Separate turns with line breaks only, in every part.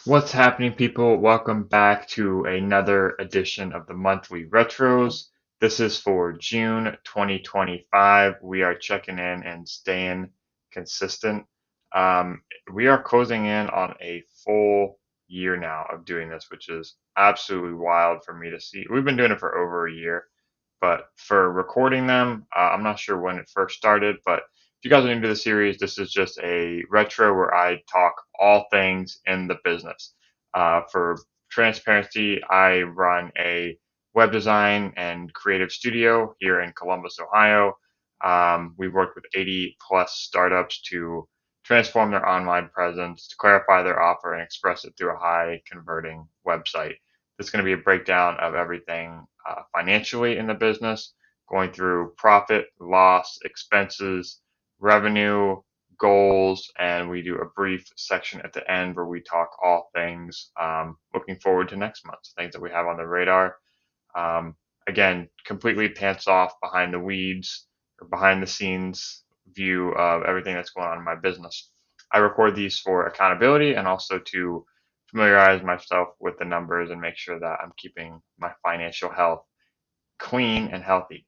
What's happening, people? Welcome back to another edition of the monthly retros. This is for June 2025. We are checking in and staying consistent. Um, we are closing in on a full year now of doing this, which is absolutely wild for me to see. We've been doing it for over a year, but for recording them, I'm not sure when it first started, but if you guys are new to the series, this is just a retro where I talk all things in the business. For transparency, I run a web design and creative studio here in Columbus, Ohio. We've worked with 80 plus startups to transform their online presence, to clarify their offer, and express it through a high converting website. This is going to be a breakdown of everything financially in the business, going through profit, loss, expenses, revenue, goals, and we do a brief section at the end where we talk all things looking forward to next month, things that we have on the radar. Um, Again, completely pants off behind the weeds or behind the scenes view of everything that's going on in my business. I record these for accountability and also to familiarize myself with the numbers and make sure that I'm keeping my financial health clean and healthy.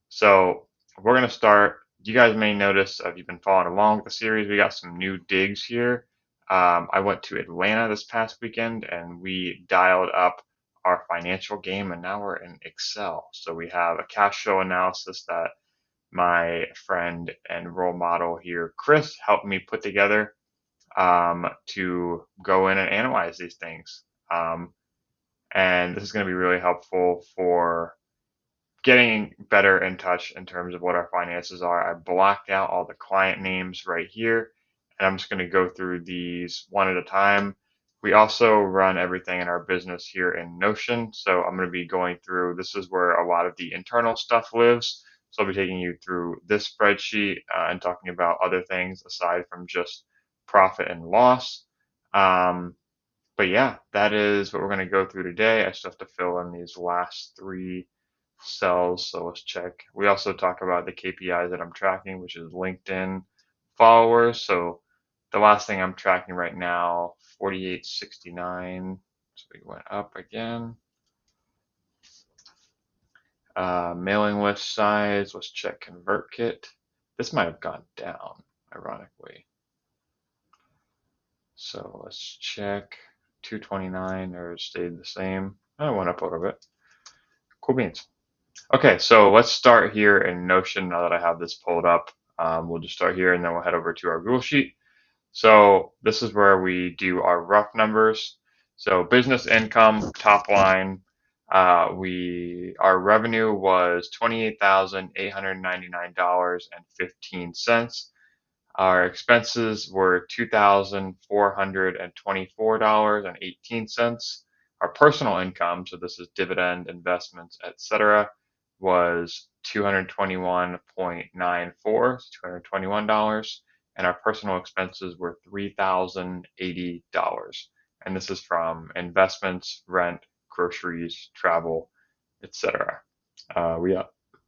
So we're going to start. You guys may notice if you've been following along with the series, we got some new digs here. I went to Atlanta this past weekend and we dialed up our financial game, and now we're in Excel. So we have a cash flow analysis that my friend and role model here, Chris, helped me put together to go in and analyze these things. Um, and this is going to be really helpful for getting better in touch in terms of what our finances are. I blocked out all the client names right here, and I'm just going to go through these one at a time. We also run everything in our business here in Notion, so I'm going to be going through, this is where a lot of the internal stuff lives. So I'll be taking you through this spreadsheet and talking about other things aside from just profit and loss. Um, but yeah, that is what we're going to go through today. I still have to fill in these last three cells, so let's check. We also talk about the KPIs that I'm tracking, which is LinkedIn followers. So the last thing I'm tracking right now, 4869. So we went up again. Mailing list size, let's check ConvertKit. This might have gone down, ironically. So let's check 229 or stayed the same. I went up a little bit. Cool beans. Okay, so let's start here in Notion now that I have this pulled up. We'll just start here and then we'll head over to our Google Sheet. So this is where we do our rough numbers. So business income, top line, our revenue was $28,899.15. Our expenses were $2,424.18. Our personal income, so this is dividend, investments, etc., was 221.94, $221, and our personal expenses were $3,080. And this is from investments, rent, groceries, travel, etc.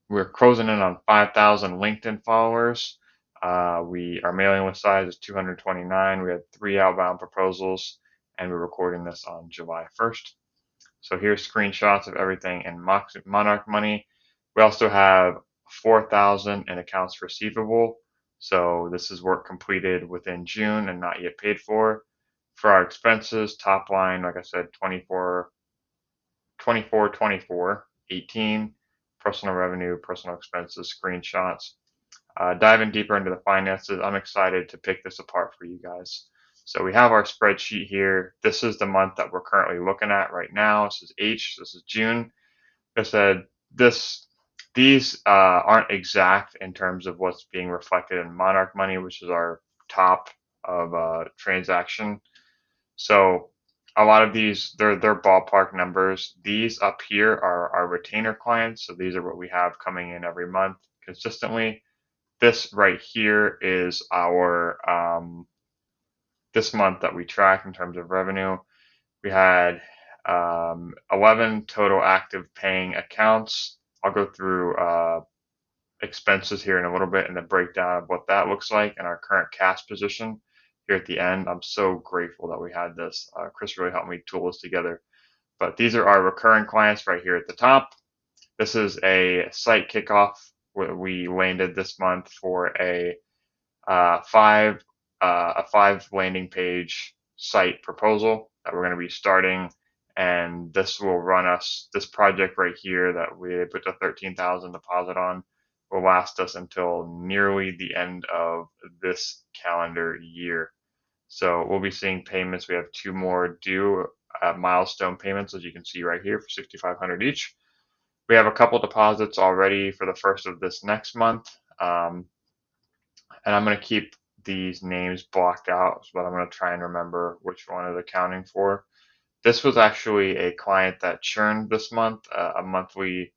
We're closing in on 5,000 LinkedIn followers. Our mailing list size is 229. We had 3 outbound proposals, and we're recording this on July 1st. So here's screenshots of everything in Monarch Money. We also have 4,000 in accounts receivable. So this is work completed within June and not yet paid for. For our expenses, top line, like I said, 24, 18. Personal revenue, personal expenses, screenshots. Diving deeper into the finances, I'm excited to pick this apart for you guys. So we have our spreadsheet here. This is the month that we're currently looking at right now. This is H. This is June. Like I said, these aren't exact in terms of what's being reflected in Monarch Money, which is our top of transaction. So a lot of these, they're ballpark numbers. These up here are our retainer clients. So these are what we have coming in every month consistently. This right here is our this month that we track in terms of revenue. We had 11 total active paying accounts. I'll go through expenses here in a little bit and the breakdown of what that looks like and our current cash position. here at the end. I'm so grateful that we had this. Chris really helped me tool this together. But these are our recurring clients right here at the top. This is a site kickoff we landed this month for uh, five a 5 landing page site proposal that we're going to be starting, and this will run us this project right here that we put the 13,000 deposit on will last us until nearly the end of this calendar year. So we'll be seeing payments. We have 2 more due milestone payments, as you can see right here, for 6,500 each. We have a couple deposits already for the first of this next month. And I'm going to keep these names blocked out, but I'm going to try and remember which one is accounting for. This was actually a client that churned this month, a monthly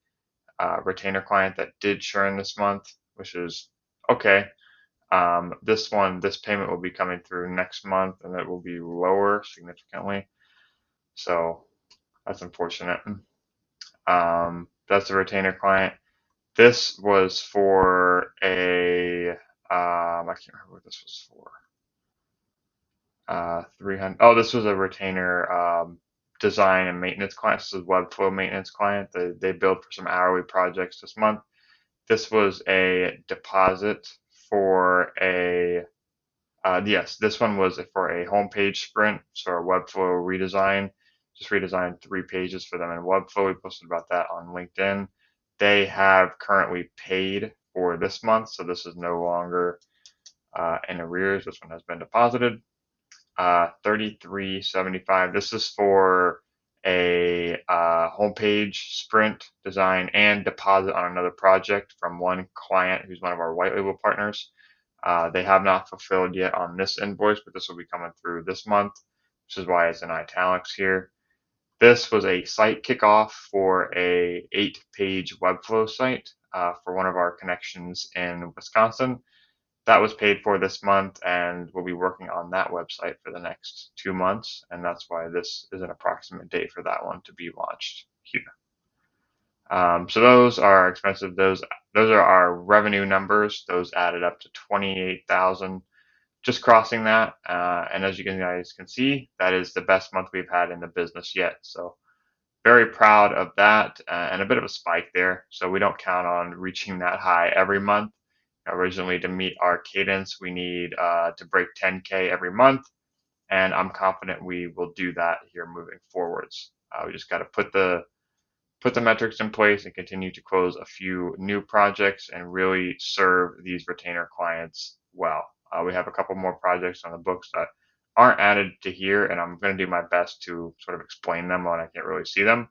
retainer client that did churn this month, which is okay. This payment will be coming through next month, and it will be lower significantly. So that's unfortunate. That's a retainer client. This was for I can't remember what this was for. 300. Oh, this was a retainer design and maintenance client. This is a Webflow maintenance client. They build for some hourly projects this month. This was a deposit for yes, this one was for a homepage sprint, so a Webflow redesign. Just redesigned 3 pages for them in Webflow. We posted about that on LinkedIn. They have currently paid for this month, so this is no longer in arrears. This one has been deposited. 3375. This is for a homepage sprint design and deposit on another project from one client who's one of our white label partners. They have not fulfilled yet on this invoice, but this will be coming through this month, which is why it's in italics here. This was a site kickoff for a 8-page Webflow site for one of our connections in Wisconsin. That was paid for this month, and we'll be working on that website for the next 2 months, and that's why this is an approximate date for that one to be launched here. So those are expensive. Those are our revenue numbers. Those added up to 28,000. Just crossing that, and as you guys can see, that is the best month we've had in the business yet. So very proud of that, and a bit of a spike there. So we don't count on reaching that high every month. Originally, to meet our cadence, we need to break 10K every month, and I'm confident we will do that here moving forwards. We just got to put the metrics in place and continue to close a few new projects and really serve these retainer clients well. We have a couple more projects on the books that aren't added to here, and I'm going to do my best to sort of explain them when I can't really see them.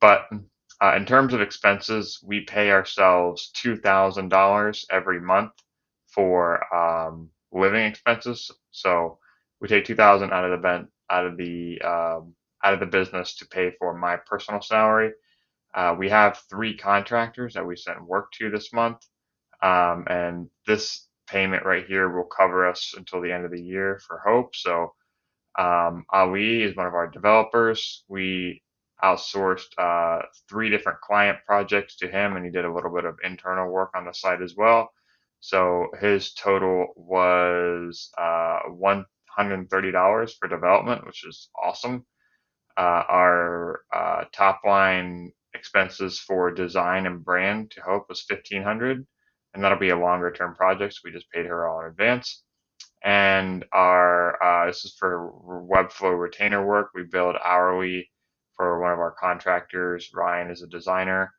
But in terms of expenses, we pay ourselves $2,000 every month for living expenses. So we take 2,000 out of the business to pay for my personal salary. We have 3 contractors that we sent work to this month, and this payment right here will cover us until the end of the year for Hope. So Ali is one of our developers. We outsourced 3 different client projects to him, and he did a little bit of internal work on the site as well. So his total was $130 for development, which is awesome. Our top line expenses for design and brand to Hope was $1,500, and that'll be a longer term project. So we just paid her all in advance. And our this is for Webflow retainer work. We billed hourly for one of our contractors. Ryan is a designer.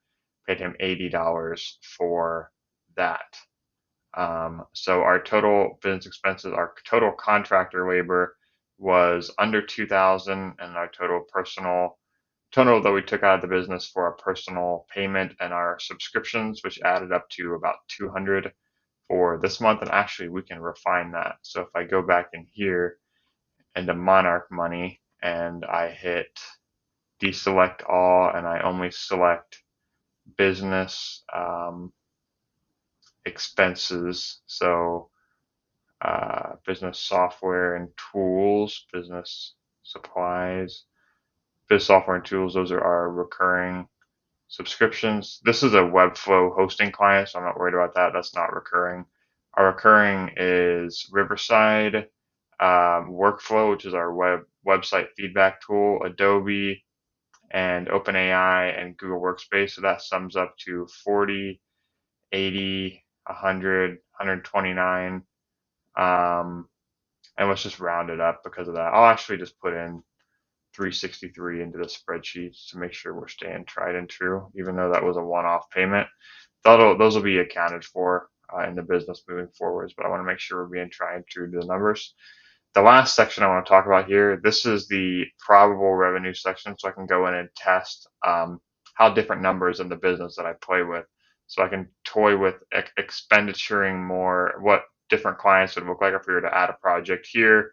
Paid him $80 for that. So our total business expenses, our total contractor labor was under 2,000, and our total that we took out of the business for our personal payment and our subscriptions, which added up to about 200 for this month. And actually, we can refine that. So if I go back in here into Monarch Money and I hit deselect all, and I only select business expenses, so business software and tools, business supplies, business software and tools, those are our recurring subscriptions. This is a Webflow hosting client, so I'm not worried about that. That's not recurring. Our recurring is Riverside, Workflow, which is our website feedback tool, Adobe, and OpenAI and Google Workspace. So that sums up to 40, 80, 100, 129. And let's just round it up because of that. I'll actually just put in 363 into the spreadsheet to make sure we're staying tried and true, even though that was a one-off payment. Those will be accounted for in the business moving forwards, but I want to make sure we're being tried and true to the numbers. The last section I want to talk about here, this is the probable revenue section, so I can go in and test how different numbers in the business that I play with. So I can toy with expendituring more, what different clients would look like if we were to add a project here,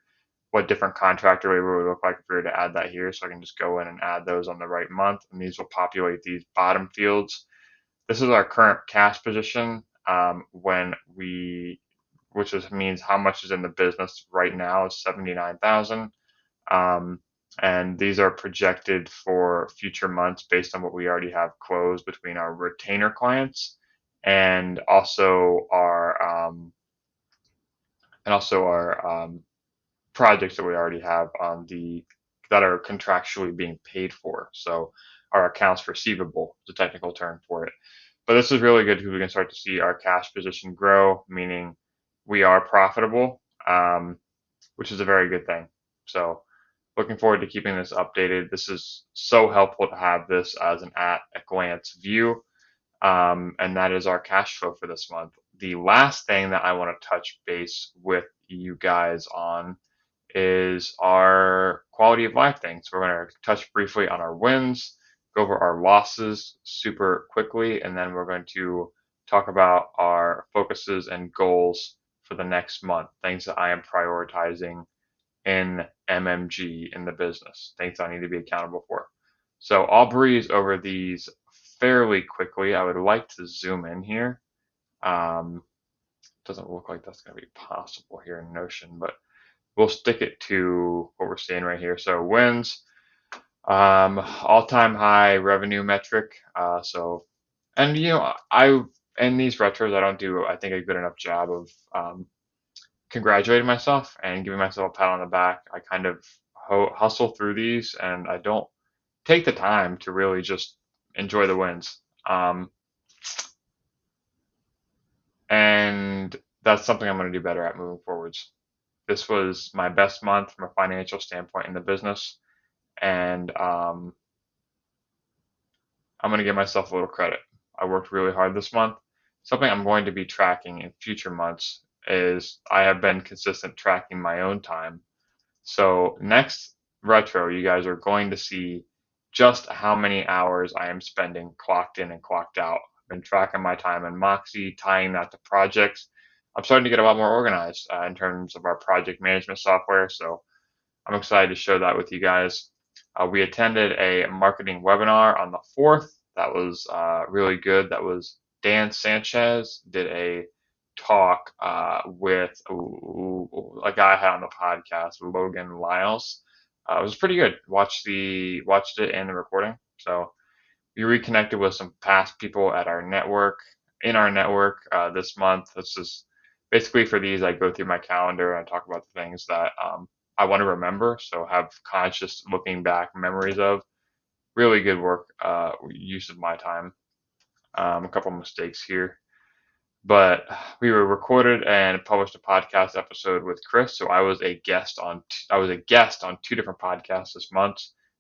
what different contractor labor would look like if we were to add that here. So I can just go in and add those on the right month, and these will populate these bottom fields. This is our current cash position which means how much is in the business right now is 79,000. And these are projected for future months based on what we already have closed between our retainer clients and also our projects that we already have that are contractually being paid for. So our accounts receivable is a technical term for it. But this is really good because we can start to see our cash position grow, meaning we are profitable, which is a very good thing. So looking forward to keeping this updated. This is so helpful to have this as an at a glance view. And that is our cash flow for this month. The last thing that I want to touch base with you guys on is our quality of life things. We're going to touch briefly on our wins, go over our losses super quickly, and then we're going to talk about our focuses and goals for the next month, things that I am prioritizing in MMG in the business, things I need to be accountable for. So I'll breeze over these fairly quickly. I would like to zoom in here. Doesn't look like that's going to be possible here in Notion, but we'll stick it to what we're seeing right here. So wins, all-time high revenue metric. And in these retros, I don't do, I think, a good enough job of congratulating myself and giving myself a pat on the back. I kind of hustle through these, and I don't take the time to really just enjoy the wins. And that's something I'm going to do better at moving forwards. This was my best month from a financial standpoint in the business, and I'm going to give myself a little credit. I worked really hard this month. Something I'm going to be tracking in future months is I have been consistent tracking my own time. So next retro, you guys are going to see just how many hours I am spending clocked in and clocked out. I've been tracking my time in Moxie, tying that to projects. I'm starting to get a lot more organized in terms of our project management software. So I'm excited to share that with you guys. We attended a marketing webinar on the 4th. That was really good. That was Dan Sanchez did a talk with a guy I had on the podcast, Logan Lyles. It was pretty good. Watched it and the recording. So we reconnected with some past people at our network, this month. This is basically for these. I go through my calendar and I talk about the things that I want to remember. So have conscious looking back memories of. Really good work, use of my time. A couple mistakes here. But we were recorded and published a podcast episode with Chris. So I was a guest on two different podcasts this month,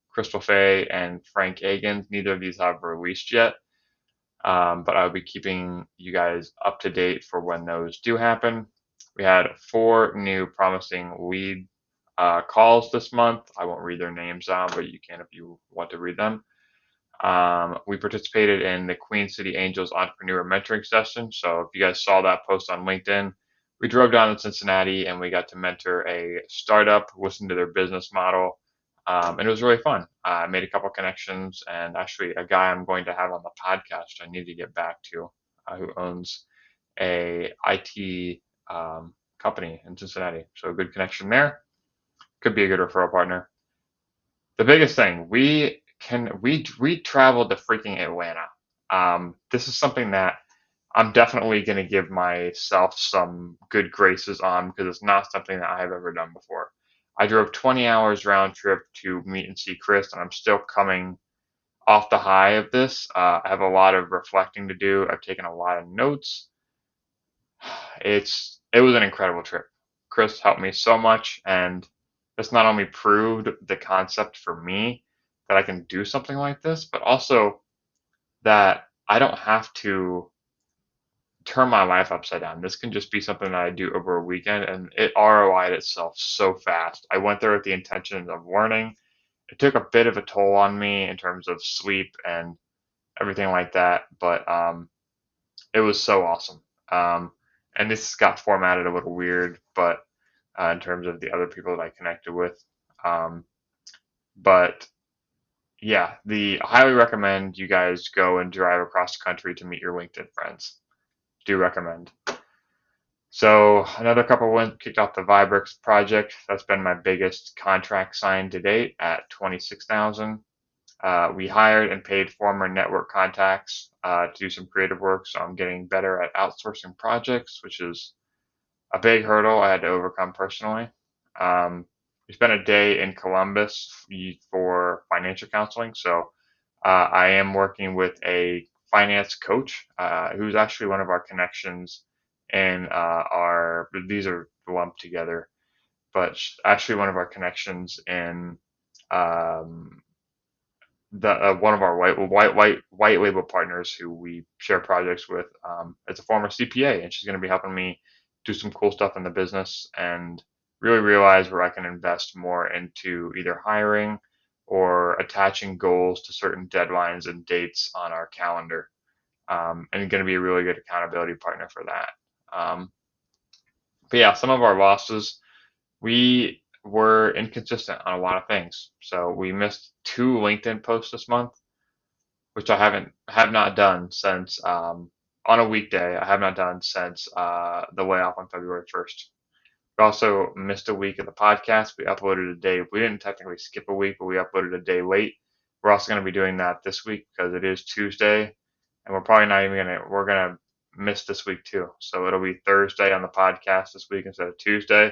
Crystal Fay and Frank Agins. Neither of these have released yet, but I'll be keeping you guys up to date for when those do happen. We had 4 new promising lead calls this month. I won't read their names out, but you can if you want to read them. We participated in the Queen City Angels Entrepreneur Mentoring Session. So if you guys saw that post on LinkedIn, we drove down to Cincinnati and we got to mentor a startup, listen to their business model. And it was really fun. I made a couple connections, and actually a guy I'm going to have on the podcast I need to get back to, who owns a IT company in Cincinnati. So a good connection there. Could be a good referral partner. The biggest thing, we traveled to freaking Atlanta. This is something that I'm definitely going to give myself some good graces on because it's not something that I have ever done before. I drove 20 hours round trip to meet and see Chris, and I'm still coming off the high of this. I have a lot of reflecting to do. I've taken a lot of notes. It was an incredible trip. Chris helped me so much, and this not only proved the concept for me that I can do something like this, but also that I don't have to turn my life upside down. This can just be something that I do over a weekend, and it ROI'd itself so fast. I went there with the intention of learning. It took a bit of a toll on me in terms of sleep and everything like that, but it was so awesome. Um, and this got formatted a little weird, but in terms of the other people that I connected with, um, but yeah, the I highly recommend you guys go and drive across the country to meet your LinkedIn friends. Do recommend. So another couple wins kicked off the Vibrix project. That's been my biggest contract signed to date at 26,000. We hired and paid former network contacts to do some creative work, so I'm getting better at outsourcing projects, which is a big hurdle I had to overcome personally. Um, we spent a day in Columbus for financial counseling, so I am working with a finance coach who's actually one of our connections in our, these are lumped together, but actually one of our connections in um, the one of our white label partners who we share projects with. It's a former CPA, and she's going to be helping me do some cool stuff in the business and really realize where I can invest more into either hiring or attaching goals to certain deadlines and dates on our calendar. And going to be a really good accountability partner for that. Um, but yeah, some of our losses, we were inconsistent on a lot of things. So we missed two LinkedIn posts this month, which I have not done since on a weekday. I have not done since the layoff on February 1st. We also missed a week of the podcast. We uploaded a day. We didn't technically skip a week, but we uploaded a day late. We're also going to be doing that this week because it is Tuesday, and we're probably not even gonna. We're gonna miss this week too. So it'll be Thursday on the podcast this week instead of Tuesday.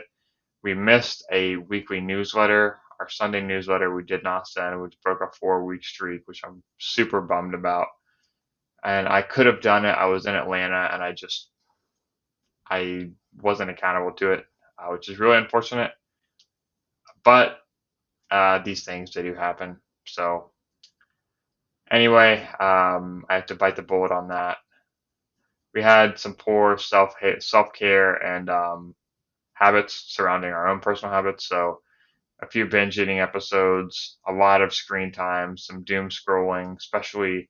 We missed a weekly newsletter. Our Sunday newsletter we did not send, which broke a 4 week streak, which I'm super bummed about. And I could have done it. I was in Atlanta and I wasn't accountable to it, which is really unfortunate. But these things they do happen. So anyway, I have to bite the bullet on that. We had some poor self care and habits surrounding our own personal habits. So a few binge eating episodes, a lot of screen time, some doom scrolling, especially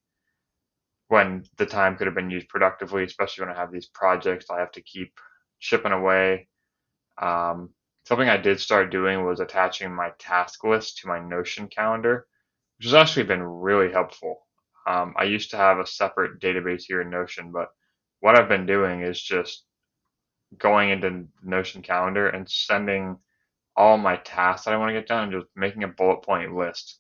when the time could have been used productively, especially when I have these projects I have to keep chipping away. Something I did start doing was attaching my task list to my Notion calendar, which has actually been really helpful. I used to have a separate database here in Notion, but what I've been doing is just going into Notion calendar and sending all my tasks that I want to get done and just making a bullet point list.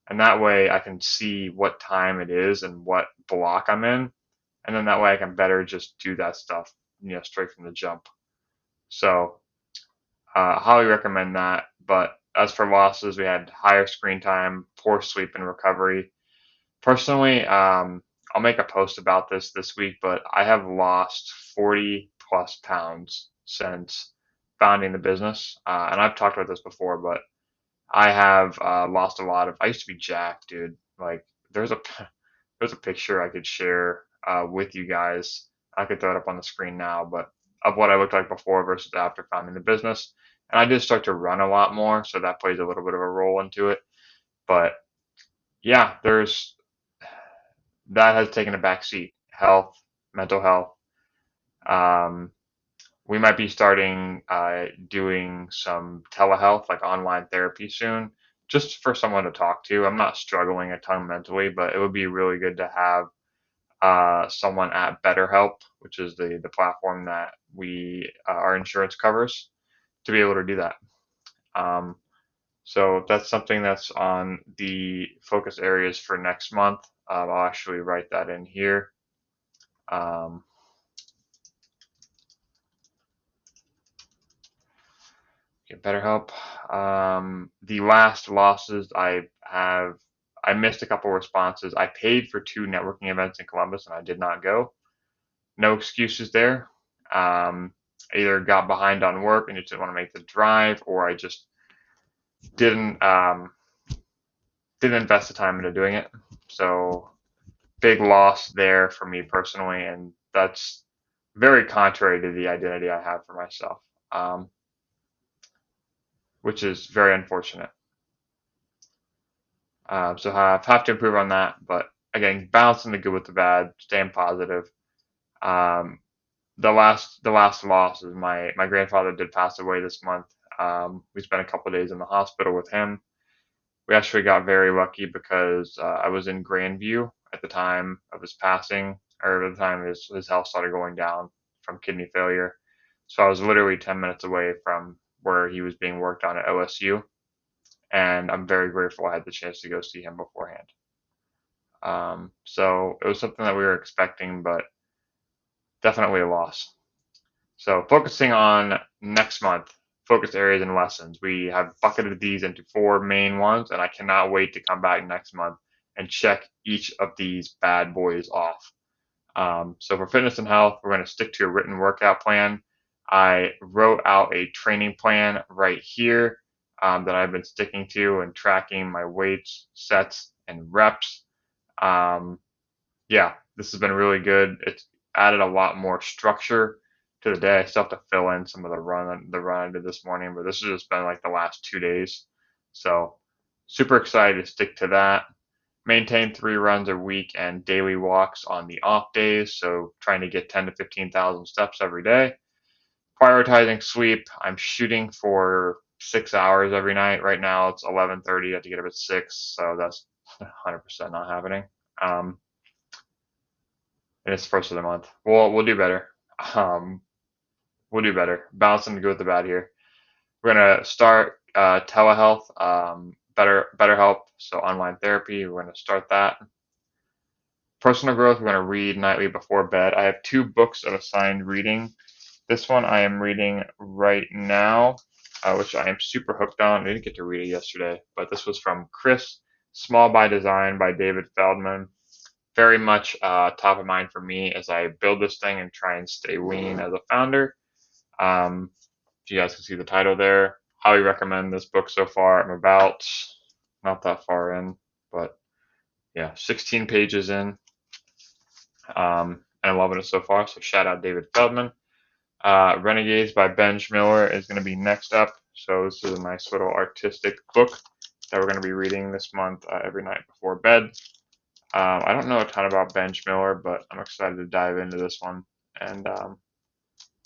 And that way I can see what time it is and what block I'm in. And then that way I can better just do that stuff, straight from the jump. So, highly recommend that. But as for losses, we had higher screen time, poor sleep and recovery. Personally, I'll make a post about this week, but I have lost 40 plus pounds since founding the business. And I've talked about this before, but I have lost a lot of. I used to be jacked, dude. Like there's a there's a picture I could share with you guys. I could throw it up on the screen now, but of what I looked like before versus after founding the business. And I did start to run a lot more, so that plays a little bit of a role into it. But yeah, there's that has taken a back seat. Health, mental health. Um, we might be starting doing some telehealth, like online therapy soon, just for someone to talk to. I'm not struggling a ton mentally, but it would be really good to have someone at BetterHelp, which is the platform that our insurance covers, to be able to do that. Um, so that's something that's on the focus areas for next month. I'll actually write that in here. Um, Get better help. The last losses I missed a couple responses. I paid for two networking events in Columbus and I did not go. No excuses there. I either got behind on work and just didn't want to make the drive, or I just didn't didn't invest the time into doing it. So big loss there for me personally, and that's very contrary to the identity I have for myself, um, which is very unfortunate. So have to improve on that, but again, balancing the good with the bad, staying positive. Um, the last loss is my grandfather did pass away this month. We spent a couple of days in the hospital with him. We actually got very lucky because I was in Grandview at the time of his passing, or at the time his health started going down from kidney failure. So I was literally 10 minutes away from where he was being worked on at OSU, and I'm very grateful I had the chance to go see him beforehand. So it was something that we were expecting, but definitely a loss. So focusing on next month, focus areas and lessons. We have bucketed these into four main ones, and I cannot wait to come back next month and check each of these bad boys off. So for fitness and health, we're going to stick to a written workout plan. I wrote out a training plan right here that I've been sticking to and tracking my weights, sets, and reps. Um, yeah, this has been really good. It's added a lot more structure to the day. I still have to fill in some of the run I did this morning, but this has just been like the last 2 days. So super excited to stick to that. Maintain 3 runs a week and daily walks on the off days. So trying to get 10 to 15,000 steps every day. Prioritizing sleep. I'm shooting for 6 hours every night. Right now it's 11:30. I have to get up at 6, so that's 100% not happening. Um, and it's the first of the month. We'll do better. Um, we'll do better. Balancing the good with the bad here. We're gonna start telehealth, better help. So online therapy. We're gonna start that. Personal growth. We're gonna read nightly before bed. I have 2 books of assigned reading. This one I am reading right now, which I am super hooked on. I didn't get to read it yesterday, but this was from Chris. Small by Design by David Feldman. Very much top of mind for me as I build this thing and try and stay lean as a founder. You guys can see the title there. Highly recommend this book so far. I'm about not that far in, but yeah, 16 pages in, and I'm loving it so far. So shout out David Feldman. Renegades by Ben Miller is going to be next up. So this is a nice little artistic book that we're going to be reading this month every night before bed. I don't know a ton about Ben Miller, but I'm excited to dive into this one and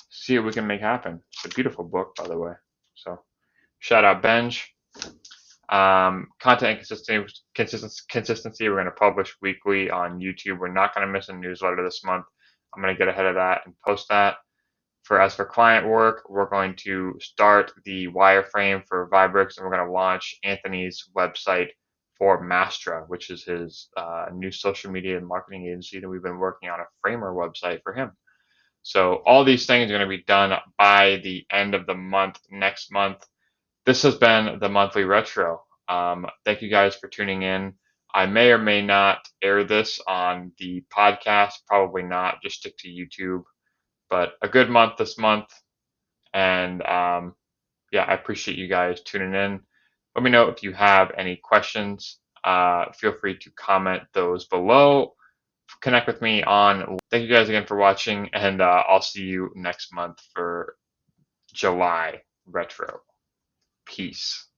see what we can make happen. It's a beautiful book, by the way. So shout out Benj. Content consistency. We're going to publish weekly on YouTube. We're not going to miss a newsletter this month. I'm going to get ahead of that and post that. As for client work, we're going to start the wireframe for Vibrix, and we're going to launch Anthony's website for Mastra, which is his new social media and marketing agency that we've been working on a framer website for him. So all these things are going to be done by the end of the month, next month. This has been the monthly retro. Thank you guys for tuning in. I may or may not air this on the podcast, probably not, just stick to YouTube. But a good month this month, and yeah, I appreciate you guys tuning in. Let me know if you have any questions. Feel free to comment those below. Connect with me on. Thank you guys again for watching, and I'll see you next month for July Retro. Peace.